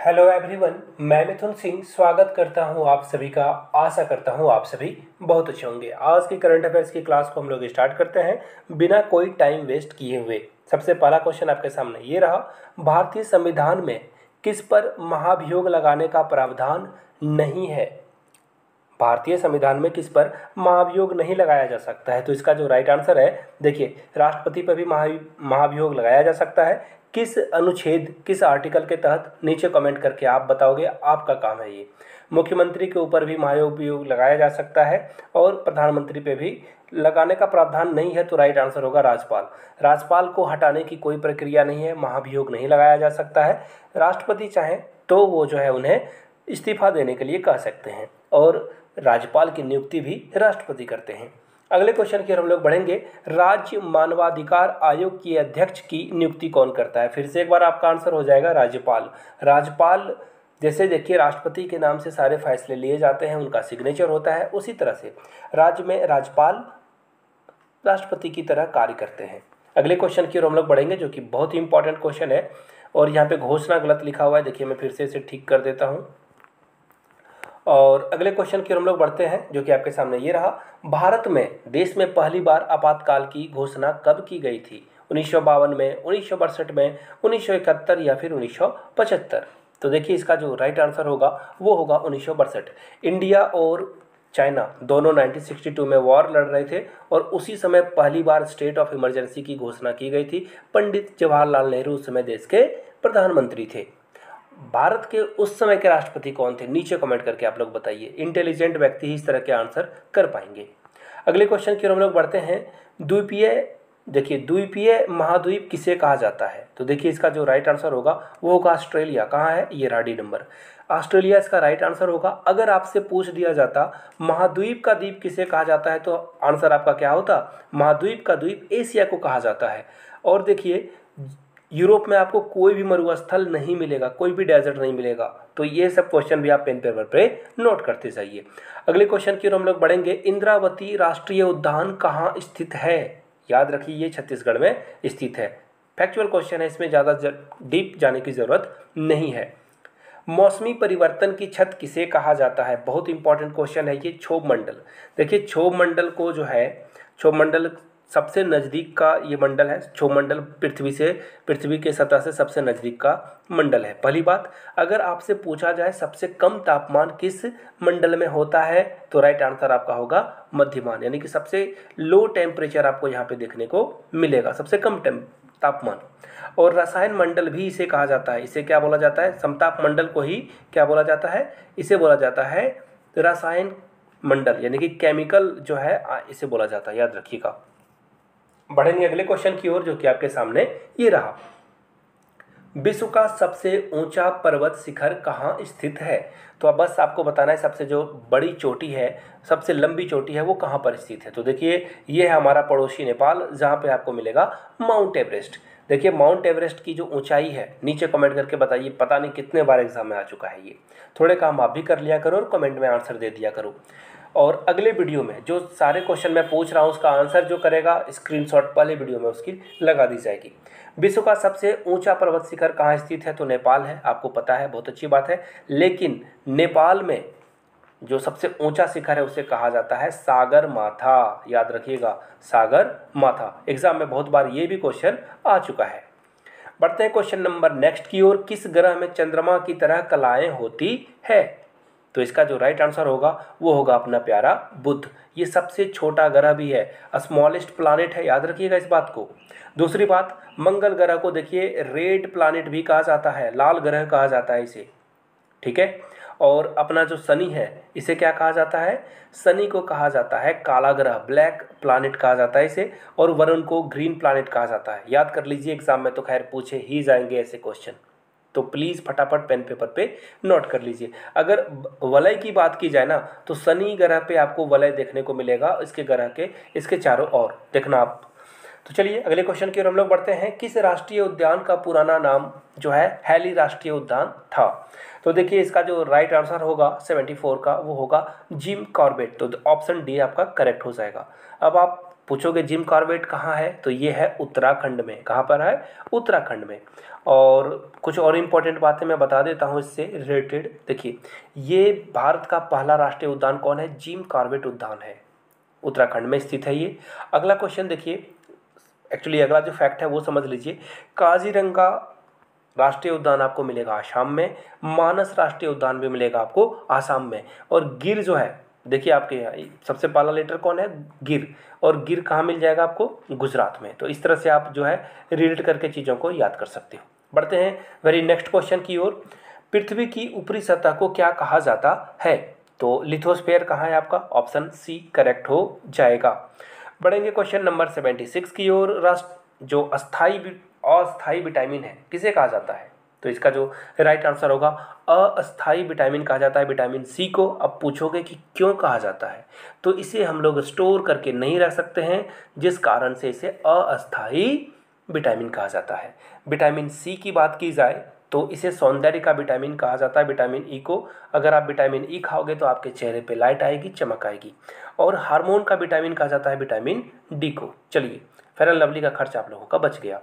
Hello everyone, मैं मिथुन सिंह स्वागत करता हूं आप सभी का। आशा करता हूं आप सभी बहुत अच्छे होंगे। आज की करंट अफेयर्स की क्लास को हम लोग स्टार्ट करते हैं बिना कोई टाइम वेस्ट किए हुए। सबसे पहला क्वेश्चन आपके सामने ये रहा, भारतीय संविधान में किस पर महाभियोग लगाने का प्रावधान नहीं है? भारतीय संविधान में किस पर महाभियोग नहीं लगाया जा सकता है? तो इसका जो राइट आंसर है, देखिए, राष्ट्रपति पर भी महाभियोग लगाया जा सकता है। किस अनुच्छेद, किस आर्टिकल के तहत, नीचे कमेंट करके आप बताओगे, आपका काम है ये। मुख्यमंत्री के ऊपर भी महाभियोग लगाया जा सकता है और प्रधानमंत्री पे भी लगाने का प्रावधान नहीं है, तो राइट आंसर होगा राज्यपाल। राज्यपाल को हटाने की कोई प्रक्रिया नहीं है, महाभियोग नहीं लगाया जा सकता है। राष्ट्रपति चाहे तो वो जो है उन्हें इस्तीफा देने के लिए कह सकते हैं और राज्यपाल की नियुक्ति भी राष्ट्रपति करते हैं। अगले क्वेश्चन की ओर हम लोग बढ़ेंगे। राज्य मानवाधिकार आयोग की अध्यक्ष की नियुक्ति कौन करता है? फिर से एक बार आपका आंसर हो जाएगा राज्यपाल। राज्यपाल, जैसे देखिए राष्ट्रपति के नाम से सारे फैसले लिए जाते हैं, उनका सिग्नेचर होता है, उसी तरह से राज्य में राज्यपाल राष्ट्रपति की तरह कार्य करते हैं। अगले क्वेश्चन की ओर हम लोग बढ़ेंगे, जो कि बहुत ही इंपॉर्टेंट क्वेश्चन है और यहाँ पे घोषणा गलत लिखा हुआ है। देखिए, मैं फिर से इसे ठीक कर देता हूँ। और अगले क्वेश्चन की ओर हम लोग बढ़ते हैं, जो कि आपके सामने ये रहा, भारत में देश में पहली बार आपातकाल की घोषणा कब की गई थी? 1952 में, 1962 में, 1971 या फिर 1975? तो देखिए, इसका जो राइट आंसर होगा वो होगा 1962। इंडिया और चाइना दोनों 1962 में वॉर लड़ रहे थे और उसी समय पहली बार स्टेट ऑफ इमरजेंसी की घोषणा की गई थी। पंडित जवाहरलाल नेहरू उस समय देश के प्रधानमंत्री थे। भारत के उस समय के राष्ट्रपति कौन थे? नीचे कमेंट करके आप लोग बताइए। इंटेलिजेंट व्यक्ति ही इस तरह के आंसर कर पाएंगे। अगले क्वेश्चन की ओर हम लोग बढ़ते हैं। द्वीपीय, देखिए, द्वीपीय महाद्वीप किसे कहा जाता है? तो देखिए, इसका जो राइट आंसर होगा वो होगा ऑस्ट्रेलिया। कहाँ है ये? राडी नंबर, ऑस्ट्रेलिया इसका राइट आंसर होगा। अगर आपसे पूछ दिया जाता महाद्वीप का द्वीप किसे कहा जाता है, तो आंसर आपका क्या होता? महाद्वीप का द्वीप एशिया को कहा जाता है। और देखिए, यूरोप में आपको कोई भी मरुस्थल नहीं मिलेगा, कोई भी डेजर्ट नहीं मिलेगा। तो ये सब क्वेश्चन भी आप पेन पेपर पे नोट करते जाइए। अगले क्वेश्चन की ओर हम लोग बढ़ेंगे। इंद्रावती राष्ट्रीय उद्यान कहाँ स्थित है? याद रखिए, ये छत्तीसगढ़ में स्थित है। फैक्चुअल क्वेश्चन है, इसमें ज़्यादा डीप जाने की ज़रूरत नहीं है। मौसमी परिवर्तन की छत किसे कहा जाता है? बहुत इंपॉर्टेंट क्वेश्चन है ये। क्षोभ मंडल, देखिए, क्षोभ मंडल को जो है, क्षोभ मंडल सबसे नज़दीक का ये मंडल है। क्षोभ मंडल पृथ्वी के सतह से सबसे नज़दीक का मंडल है। पहली बात, अगर आपसे पूछा जाए सबसे कम तापमान किस मंडल में होता है, तो राइट आंसर आपका होगा मध्यमान, यानी कि सबसे लो टेम्परेचर आपको यहाँ पे देखने को मिलेगा, सबसे कम तापमान। और रसायन मंडल भी इसे कहा जाता है। इसे क्या बोला जाता है? समताप मंडल को ही क्या बोला जाता है? इसे बोला जाता है रसायन मंडल, यानी कि केमिकल जो है इसे बोला जाता है, याद रखिएगा। बढ़ेंगे अगले क्वेश्चन की ओर, जो कि आपके सामने ये रहा। विश्व का सबसे ऊंचा पर्वत शिखर कहाँ स्थित है? तो अब बस आपको बताना है सबसे जो बड़ी चोटी है, सबसे लंबी चोटी है, वो कहाँ पर स्थित है। तो देखिए, ये है हमारा पड़ोसी नेपाल, जहाँ पे आपको मिलेगा माउंट एवरेस्ट। देखिए, माउंट एवरेस्ट की जो ऊंचाई है, नीचे कमेंट करके बताइए। पता नहीं कितने बार एग्जाम में आ चुका है ये। थोड़े काम आप भी कर लिया करो और कमेंट में आंसर दे दिया करो। और अगले वीडियो में जो सारे क्वेश्चन मैं पूछ रहा हूँ, उसका आंसर जो करेगा, स्क्रीनशॉट पहले वीडियो में उसकी लगा दी जाएगी। विश्व का सबसे ऊंचा पर्वत शिखर कहाँ स्थित है? तो नेपाल है, आपको पता है, बहुत अच्छी बात है। लेकिन नेपाल में जो सबसे ऊंचा शिखर है उसे कहा जाता है सागर माथा। याद रखिएगा, सागर माथा। एग्जाम में बहुत बार ये भी क्वेश्चन आ चुका है। बढ़ते हैं क्वेश्चन नंबर नेक्स्ट की ओर। किस ग्रह में चंद्रमा की तरह कलाएं होती है? तो इसका जो राइट आंसर होगा वो होगा अपना प्यारा बुध। ये सबसे छोटा ग्रह भी है, स्मॉलेस्ट प्लैनेट है, याद रखिएगा इस बात को। दूसरी बात, मंगल ग्रह को देखिए रेड प्लैनेट भी कहा जाता है, लाल ग्रह कहा जाता है इसे, ठीक है। और अपना जो शनि है, इसे क्या कहा जाता है? शनि को कहा जाता है काला ग्रह, ब्लैक प्लैनेट कहा जाता है इसे। और वरुण को ग्रीन प्लैनेट कहा जाता है। याद कर लीजिए, एग्जाम में तो खैर पूछे ही जाएंगे ऐसे क्वेश्चन, तो प्लीज़ फटाफट पेन पेपर पे नोट कर लीजिए। अगर वलय की बात की जाए ना, तो शनि ग्रह पे आपको वलय देखने को मिलेगा, इसके ग्रह के, इसके चारों ओर देखना आप। तो चलिए अगले क्वेश्चन की ओर हम लोग बढ़ते हैं। किस राष्ट्रीय उद्यान का पुराना नाम जो है हैली राष्ट्रीय उद्यान था? तो देखिए, इसका जो राइट आंसर होगा 74 का, वो होगा जिम कॉर्बेट। तो ऑप्शन डी आपका करेक्ट हो जाएगा। अब आप पूछोगे जिम कॉर्बेट कहाँ है, तो ये है उत्तराखंड में। कहाँ पर है? उत्तराखंड में। और कुछ और इम्पोर्टेंट बातें मैं बता देता हूँ इससे रिलेटेड। देखिए, ये भारत का पहला राष्ट्रीय उद्यान कौन है? जिम कॉर्बेट उद्यान है, उत्तराखंड में स्थित है ये। अगला क्वेश्चन देखिए, एक्चुअली अगला जो फैक्ट है वो समझ लीजिए। काजीरंगा राष्ट्रीय उद्यान आपको मिलेगा आसाम में, मानस राष्ट्रीय उद्यान भी मिलेगा आपको आसाम में, और गिर जो है, देखिए आपके यहाँ सबसे पहला लेटर कौन है? गिर। और गिर कहाँ मिल जाएगा आपको? गुजरात में। तो इस तरह से आप जो है रिलेट करके चीज़ों को याद कर सकते हो। बढ़ते हैं वेरी नेक्स्ट क्वेश्चन की ओर। पृथ्वी की ऊपरी सतह को क्या कहा जाता है? तो लिथोस्फीयर कहाँ है आपका? ऑप्शन सी करेक्ट हो जाएगा। बढ़ेंगे क्वेश्चन नंबर 76 की ओर। राष्ट्र जो अस्थाई विटामिन है किसे कहा जाता है? तो इसका जो राइट आंसर होगा अस्थाई विटामिन कहा जाता है विटामिन सी को। अब पूछोगे कि क्यों कहा जाता है, तो इसे हम लोग स्टोर करके नहीं रख सकते हैं, जिस कारण से इसे अस्थाई विटामिन कहा जाता है। विटामिन सी की बात की जाए तो इसे सौंदर्य का विटामिन कहा जाता है, विटामिन ई को। अगर आप विटामिन ई खाओगे तो आपके चेहरे पे लाइट आएगी, चमक आएगी। और हार्मोन का विटामिन कहा जाता है विटामिन डी को। चलिए, फेयर एंड लवली का खर्च आप लोगों का बच गया।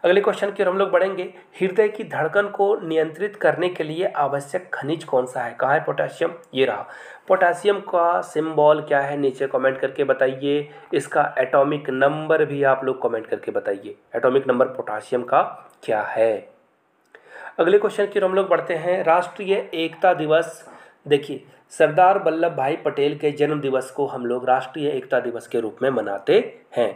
अगले क्वेश्चन की ओर हम लोग बढ़ेंगे। हृदय की धड़कन को नियंत्रित करने के लिए आवश्यक खनिज कौन सा है? कहाँ है? पोटेशियम। ये रहा। पोटेशियम का सिंबल क्या है? नीचे कमेंट करके बताइए। इसका एटॉमिक नंबर भी आप लोग कमेंट करके बताइए, एटॉमिक नंबर पोटेशियम का क्या है। अगले क्वेश्चन की ओर हम लोग बढ़ते हैं। राष्ट्रीय एकता दिवस, देखिए सरदार वल्लभ भाई पटेल के जन्म दिवस को हम लोग राष्ट्रीय एकता दिवस के रूप में मनाते हैं।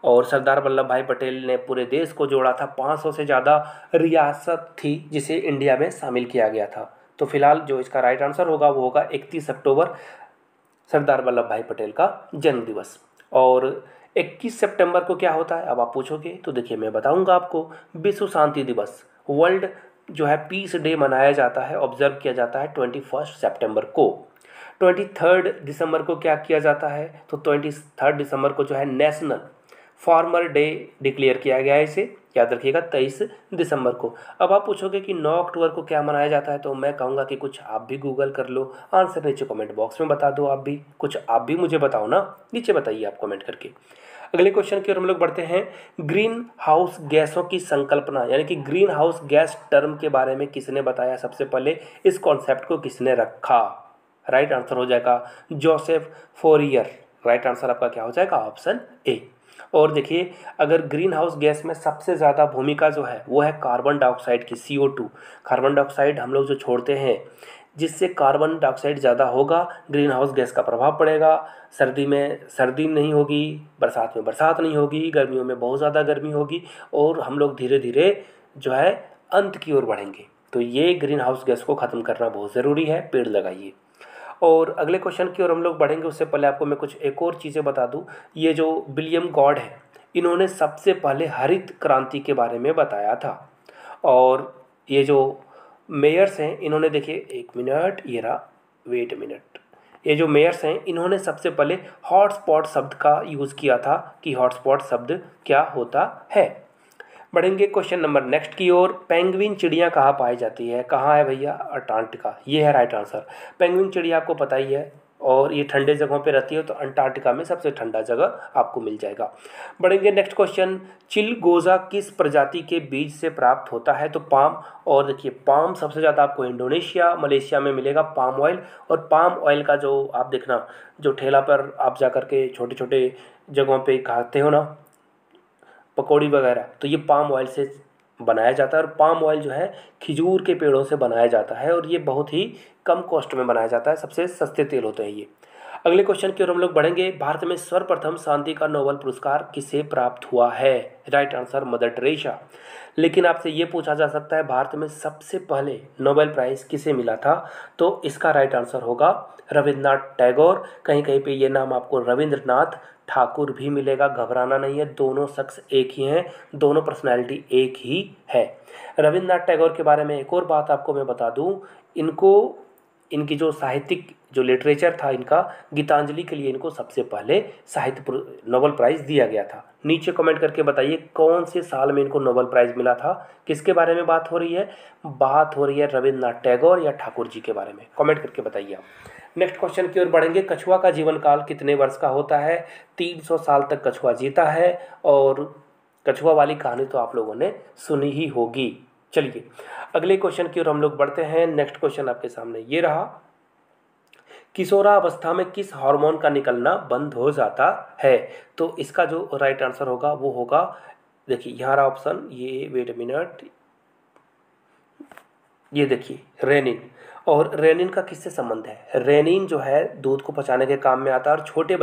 और सरदार वल्लभ भाई पटेल ने पूरे देश को जोड़ा था। 500 से ज़्यादा रियासत थी जिसे इंडिया में शामिल किया गया था। तो फिलहाल जो इसका राइट आंसर होगा वो होगा 31 अक्टूबर, सरदार वल्लभ भाई पटेल का जन्म दिवस। और 21 सितंबर को क्या होता है, अब आप पूछोगे तो देखिए मैं बताऊंगा आपको। विश्व शांति दिवस, वर्ल्ड जो है पीस डे मनाया जाता है, ऑब्जर्व किया जाता है 21 सितंबर को। 23 दिसंबर को क्या किया जाता है? तो 23 दिसंबर को जो है नेशनल फार्मर डे डिक्लेयर किया गया है, इसे याद रखिएगा 23 दिसंबर को। अब आप पूछोगे कि 9 अक्टूबर को क्या मनाया जाता है, तो मैं कहूँगा कि कुछ आप भी गूगल कर लो, आंसर नीचे कमेंट बॉक्स में बता दो। आप भी मुझे बताओ ना, नीचे बताइए आप कमेंट करके। अगले क्वेश्चन की ओर हम लोग बढ़ते हैं। ग्रीन हाउस गैसों की संकल्पना यानी कि ग्रीन हाउस गैस टर्म के बारे में किसने बताया? सबसे पहले इस कॉन्सेप्ट को किसने रखा? राइट आंसर हो जाएगा जोसेफ फोरियर। राइट आंसर आपका क्या हो जाएगा? Option A. और देखिए, अगर ग्रीन हाउस गैस में सबसे ज़्यादा भूमिका जो है वो है कार्बन डाइऑक्साइड की, CO2। कार्बन डाइऑक्साइड हम लोग जो छोड़ते हैं, जिससे कार्बन डाइऑक्साइड ज़्यादा होगा, ग्रीन हाउस गैस का प्रभाव पड़ेगा। सर्दी में सर्दी नहीं होगी, बरसात में बरसात नहीं होगी, गर्मियों में बहुत ज़्यादा गर्मी होगी, और हम लोग धीरे धीरे जो है अंत की ओर बढ़ेंगे। तो ये ग्रीन हाउस गैस को ख़त्म करना बहुत ज़रूरी है, पेड़ लगाइए। और अगले क्वेश्चन की ओर हम लोग बढ़ेंगे, उससे पहले आपको मैं कुछ एक और चीज़ें बता दूं। ये जो विलियम गॉड है, इन्होंने सबसे पहले हरित क्रांति के बारे में बताया था। और ये जो मेयर्स हैं, इन्होंने देखिए, एक मिनट, ये रहा, वेट मिनट, ये जो मेयर्स हैं इन्होंने सबसे पहले हॉटस्पॉट शब्द का यूज़ किया था कि हॉटस्पॉट शब्द क्या होता है। बढ़ेंगे क्वेश्चन नंबर नेक्स्ट की ओर। पेंगुइन चिड़िया कहाँ पाई जाती है? कहाँ है भैया? अंटार्कटिका। ये है राइट आंसर। पेंगुइन चिड़िया आपको पता ही है, और ये ठंडे जगहों पे रहती है, तो अंटार्कटिका में सबसे ठंडा जगह आपको मिल जाएगा। बढ़ेंगे नेक्स्ट क्वेश्चन। चिलगोजा किस प्रजाति के बीज से प्राप्त होता है? तो पाम। और देखिए, पाम सबसे ज़्यादा आपको इंडोनेशिया, मलेशिया में मिलेगा पाम ऑयल। और पाम ऑयल का जो आप देखना, जो ठेला पर आप जा कर के छोटे छोटे जगहों पर खाते हो ना पकौड़ी वगैरह, तो ये पाम ऑयल से बनाया जाता है। और पाम ऑयल जो है खिजूर के पेड़ों से बनाया जाता है, और ये बहुत ही कम कॉस्ट में बनाया जाता है, सबसे सस्ते तेल होते हैं ये। अगले क्वेश्चन की ओर हम लोग बढ़ेंगे। भारत में सर्वप्रथम शांति का नोबेल पुरस्कार किसे प्राप्त हुआ है? Right answer mother Teresa. लेकिन आपसे ये पूछा जा सकता है भारत में सबसे पहले नोबेल प्राइज़ किसे मिला था? तो इसका राइट आंसर होगा रविंद्रनाथ टैगोर। कहीं कहीं पे ये नाम आपको रविंद्रनाथ ठाकुर भी मिलेगा, घबराना नहीं है, दोनों शख्स एक ही हैं, दोनों पर्सनैलिटी एक ही है। रविंद्रनाथ टैगोर के बारे में एक और बात आपको मैं बता दूं, इनकी जो साहित्यिक जो लिटरेचर था इनका, गीतांजलि के लिए इनको सबसे पहले साहित्य नोबेल प्राइज़ दिया गया था। नीचे कमेंट करके बताइए कौन से साल में इनको नोबेल प्राइज़ मिला था, किसके बारे में बात हो रही है? बात हो रही है रविंद्रनाथ टैगोर या ठाकुर जी के बारे में, कमेंट करके बताइए आप। नेक्स्ट क्वेश्चन की ओर बढ़ेंगे। कछुआ का जीवन काल कितने वर्ष का होता है? 300 साल तक कछुआ जीता है। और कछुआ वाली कहानी तो आप लोगों ने सुनी ही होगी। चलिए अगले क्वेश्चन की ओर हम लोग बढ़ते हैं। नेक्स्ट क्वेश्चन आपके सामने ये रहा, किशोरावस्था में किस हार्मोन का निकलना बंद हो जाता है? तो इसका जो राइट आंसर होगा वो होगा, देखिए यहाँ रहा ऑप्शन, ये वेट अ मिनट, ये देखिए रेनिन। और रेनिन का किससे संबंध है? रेनिन जो है दूध को पचाने के काम में आता है, और छोटे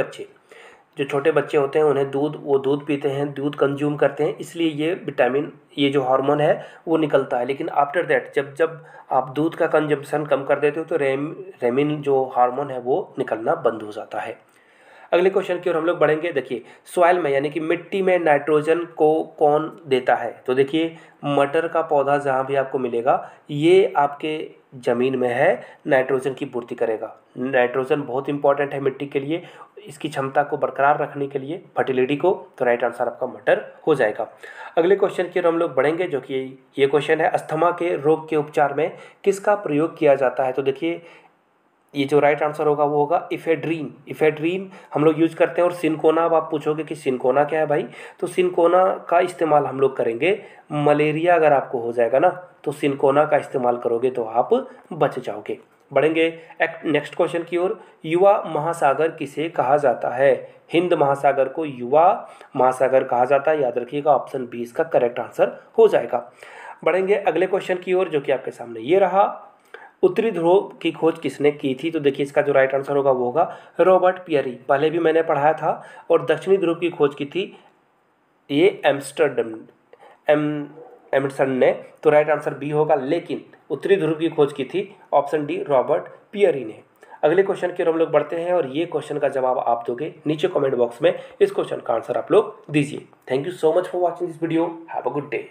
बच्चे होते हैं उन्हें वो दूध पीते हैं, दूध कंज्यूम करते हैं, इसलिए ये विटामिन, ये जो हार्मोन है वो निकलता है। लेकिन आफ्टर दैट जब आप दूध का कंजम्पशन कम कर देते हो तो रेमिन जो हार्मोन है वो निकलना बंद हो जाता है। अगले क्वेश्चन की ओर हम लोग बढ़ेंगे। देखिए सॉइल में यानी कि मिट्टी में नाइट्रोजन को कौन देता है? तो देखिए मटर का पौधा जहाँ भी आपको मिलेगा ये आपके ज़मीन में है, नाइट्रोजन की पूर्ति करेगा। नाइट्रोजन बहुत इंपॉर्टेंट है मिट्टी के लिए, इसकी क्षमता को बरकरार रखने के लिए, फर्टिलिटी को। तो राइट आंसर आपका मटर हो जाएगा। अगले क्वेश्चन की ओर हम लोग बढ़ेंगे, जो कि ये क्वेश्चन है, अस्थमा के रोग के उपचार में किसका प्रयोग किया जाता है? तो देखिए ये जो राइट आंसर होगा वो होगा इफेड्रीन हम लोग यूज करते हैं। और सिनकोना, अब आप पूछोगे कि सिनकोना क्या है भाई, तो सिनकोना का इस्तेमाल हम लोग करेंगे, मलेरिया अगर आपको हो जाएगा ना तो सिनकोना का इस्तेमाल करोगे तो आप बच जाओगे। बढ़ेंगे नेक्स्ट क्वेश्चन की ओर। युवा महासागर किसे कहा जाता है? हिंद महासागर को युवा महासागर कहा जाता है, याद रखिएगा ऑप्शन 20 का करेक्ट आंसर हो जाएगा। बढ़ेंगे अगले क्वेश्चन की ओर, जो कि आपके सामने ये रहा, उत्तरी ध्रुव की खोज किसने की थी? तो देखिए इसका जो राइट आंसर होगा वो होगा रॉबर्ट पियरी, पहले भी मैंने पढ़ाया था। और दक्षिणी ध्रुव की खोज की थी ये एमंडसन ने, तो राइट आंसर बी होगा। लेकिन उत्तरी ध्रुव की खोज की थी ऑप्शन डी रॉबर्ट पियरी ने। अगले क्वेश्चन की ओर हम लोग बढ़ते हैं, और ये क्वेश्चन का जवाब आप दोगे नीचे कमेंट बॉक्स में, इस क्वेश्चन का आंसर आप लोग दीजिए। Thank you so much for watching this video, have a good day.